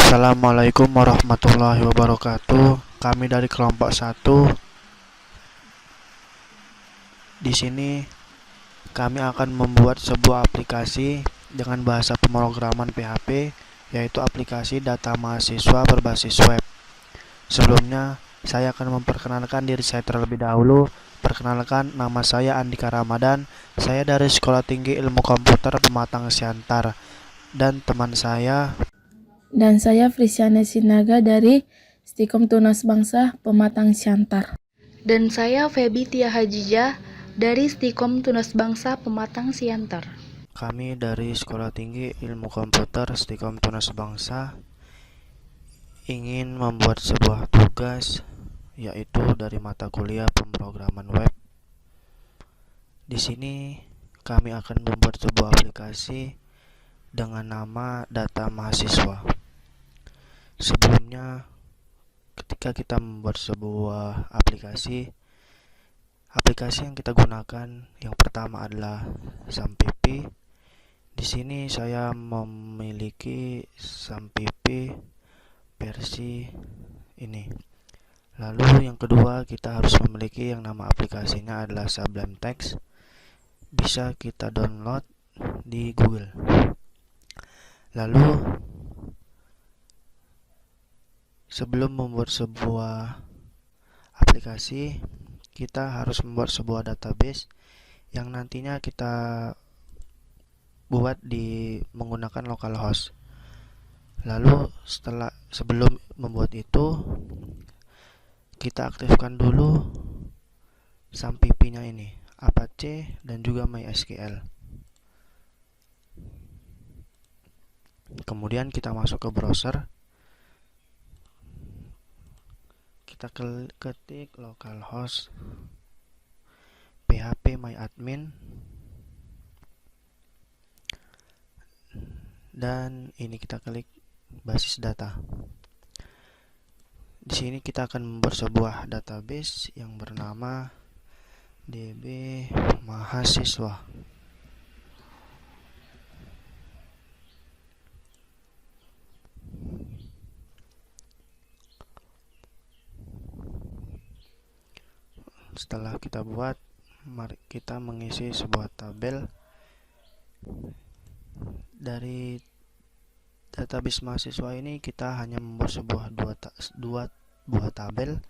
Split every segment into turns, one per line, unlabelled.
Assalamualaikum warahmatullahi wabarakatuh. Kami dari kelompok 1. Di sini kami akan membuat sebuah aplikasi dengan bahasa pemrograman PHP, yaitu aplikasi data mahasiswa berbasis web. Sebelumnya, saya akan memperkenalkan diri saya terlebih dahulu. Perkenalkan, nama saya Andika Ramadan. Saya dari Sekolah Tinggi Ilmu Komputer Pematang Siantar. Dan teman saya.
Dan saya Frisyane Sinaga dari Stikom Tunas Bangsa Pematang Siantar.
Dan saya Feby Tia Hajijah dari Stikom Tunas Bangsa Pematang Siantar.
Kami dari Sekolah Tinggi Ilmu Komputer Stikom Tunas Bangsa ingin membuat sebuah tugas, yaitu dari mata kuliah pemrograman web. Di sini kami akan membuat sebuah aplikasi dengan nama data mahasiswa. Sebelumnya, ketika kita membuat sebuah aplikasi yang kita gunakan yang pertama adalah SAMPP. Di sini saya memiliki SAMPP versi ini. Lalu yang kedua, kita harus memiliki yang nama aplikasinya adalah Sublime Text. Bisa kita download di Google. Lalu sebelum membuat sebuah aplikasi, kita harus membuat sebuah database yang nantinya kita buat menggunakan localhost. Lalu sebelum membuat itu, kita aktifkan dulu SAMPP-nya ini, Apache dan juga MySQL. Kemudian kita masuk ke browser. Kita ketik localhost phpMyAdmin, dan ini kita klik basis data. Di sini kita akan membuat sebuah database yang bernama DB mahasiswa. Setelah kita buat, mari kita mengisi sebuah tabel. Dari database mahasiswa ini kita hanya membuat dua buah tabel.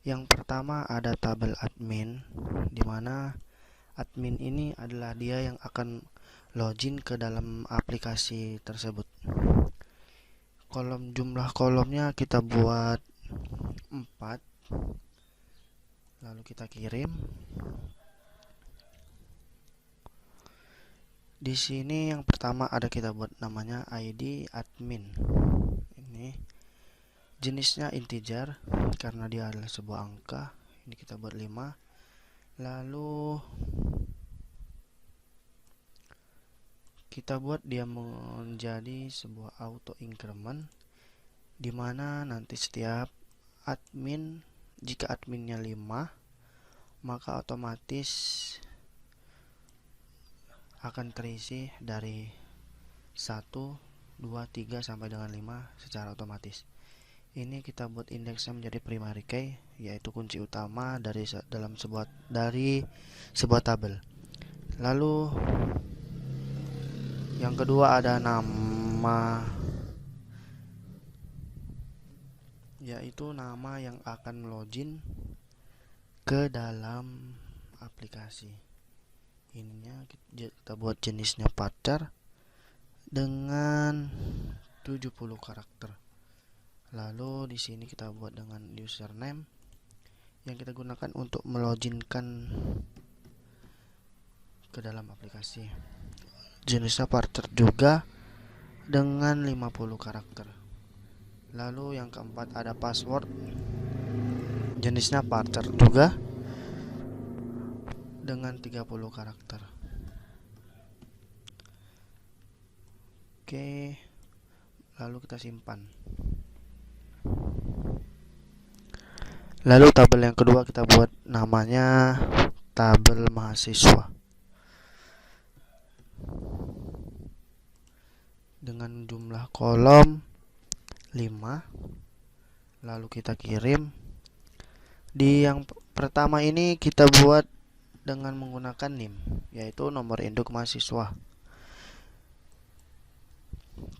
Yang pertama ada tabel admin, di mana admin ini adalah dia yang akan login ke dalam aplikasi tersebut. Jumlah kolomnya kita buat 4. Lalu kita kirim. Di sini yang pertama ada kita buat namanya ID admin. Ini jenisnya integer karena dia adalah sebuah angka. Ini kita buat 5. Lalu kita buat dia menjadi sebuah auto increment, di mana nanti setiap admin, jika adminnya 5, maka otomatis akan terisi dari 1, 2, 3 sampai dengan 5 secara otomatis. Ini kita buat indeksnya menjadi primary key, yaitu kunci utama dari sebuah tabel. Lalu yang kedua ada nama, yaitu nama yang akan login ke dalam aplikasi. Ininya kita buat jenisnya pacar dengan 70 karakter. Lalu di sini kita buat dengan username yang kita gunakan untuk meloginkan ke dalam aplikasi. Jenisnya pacar juga dengan 50 karakter. Lalu yang keempat ada password, jenisnya pacar juga dengan 30 karakter. Oke, lalu kita simpan. Lalu tabel yang kedua kita buat namanya tabel mahasiswa dengan jumlah kolom 5, lalu kita kirim. Di yang pertama ini kita buat dengan menggunakan NIM, yaitu nomor induk mahasiswa.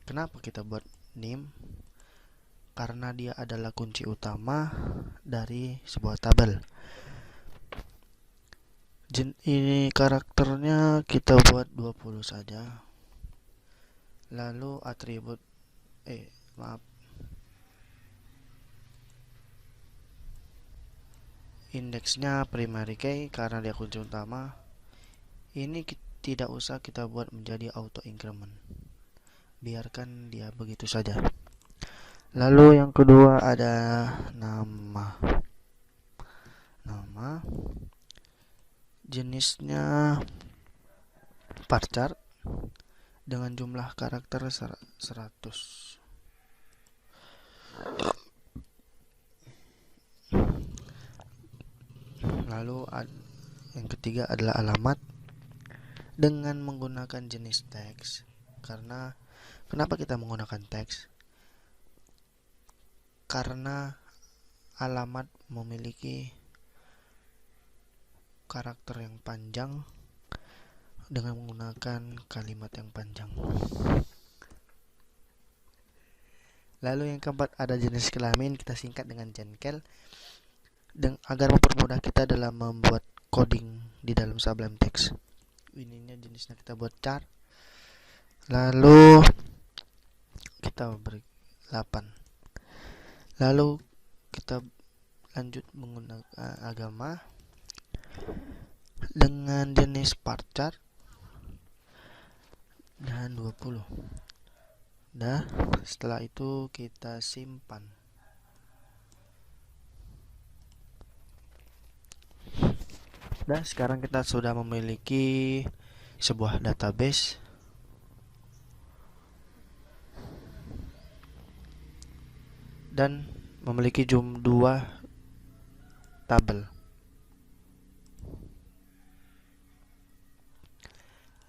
Kenapa kita buat NIM? Karena dia adalah kunci utama dari sebuah tabel. Ini karakternya kita buat 20 saja. Lalu atribut indeksnya primary key karena dia kunci utama. Ini tidak usah kita buat menjadi auto increment. Biarkan dia begitu saja. Lalu yang kedua ada nama. Jenisnya varchar dengan jumlah karakter 100. Lalu yang ketiga adalah alamat dengan menggunakan jenis teks. Karena kenapa kita menggunakan teks? Karena alamat memiliki karakter yang panjang dengan menggunakan kalimat yang panjang. Lalu yang keempat ada jenis kelamin, kita singkat dengan jengkel, dan agar mempermudah kita dalam membuat coding di dalam Sublime Text. Ininya jenisnya kita buat char. Lalu kita beri 8. Lalu kita lanjut menggunakan agama dengan jenis varchar dan 20. Setelah itu kita simpan. Sekarang kita sudah memiliki sebuah database dan memiliki 2 tabel.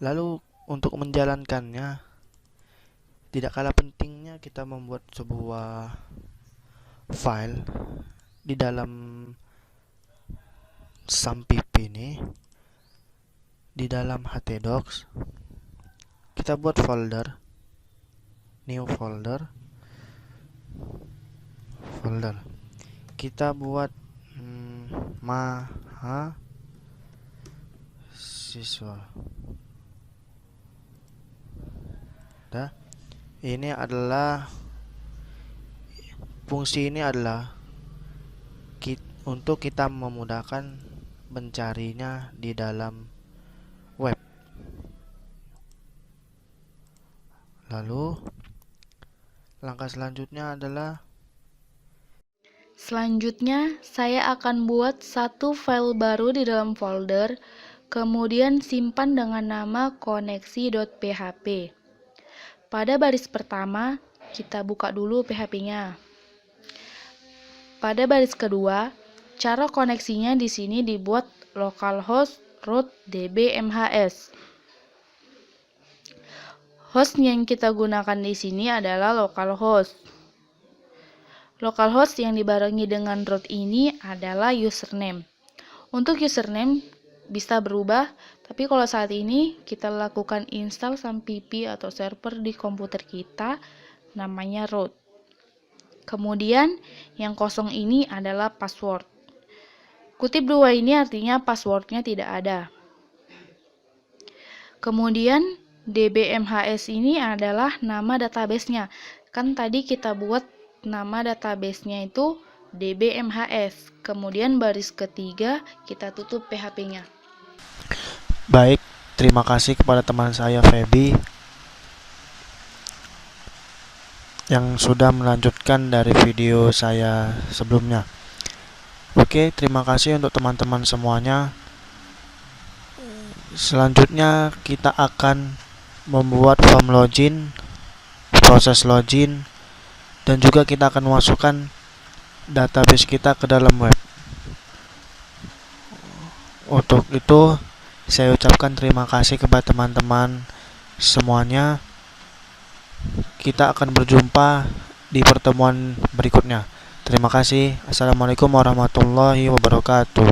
Lalu untuk menjalankannya, tidak kalah pentingnya kita membuat sebuah file di dalam SAMPIP ini. Di dalam htdocs kita buat folder, new folder. Kita buat mahasiswa. Ini adalah fungsi ini adalah untuk kita memudahkan mencarinya di dalam web. Lalu langkah selanjutnya adalah
saya akan buat satu file baru di dalam folder, kemudian simpan dengan nama koneksi.php. Pada baris pertama, kita buka dulu PHP-nya. Pada baris kedua, cara koneksinya di sini dibuat localhost root dbmhs. Host yang kita gunakan di sini adalah localhost. Localhost yang dibarengi dengan root ini adalah username. Untuk username bisa berubah, tapi kalau saat ini kita lakukan install SAMPIP atau server di komputer kita, namanya root. Kemudian yang kosong ini adalah password. Kutip 2 ini artinya passwordnya tidak ada. Kemudian dbmhs ini adalah nama databasenya. Kan tadi kita buat nama databasenya itu dbmhs. Kemudian baris ketiga kita tutup PHP-nya.
Baik, terima kasih kepada teman saya Feby yang sudah melanjutkan dari video saya sebelumnya. Oke, terima kasih untuk teman-teman semuanya. Selanjutnya kita akan membuat form login, proses login, dan juga kita akan masukkan database kita ke dalam web. Untuk itu saya ucapkan terima kasih kepada teman-teman semuanya. Kita akan berjumpa di pertemuan berikutnya. Terima kasih. Assalamualaikum warahmatullahi wabarakatuh.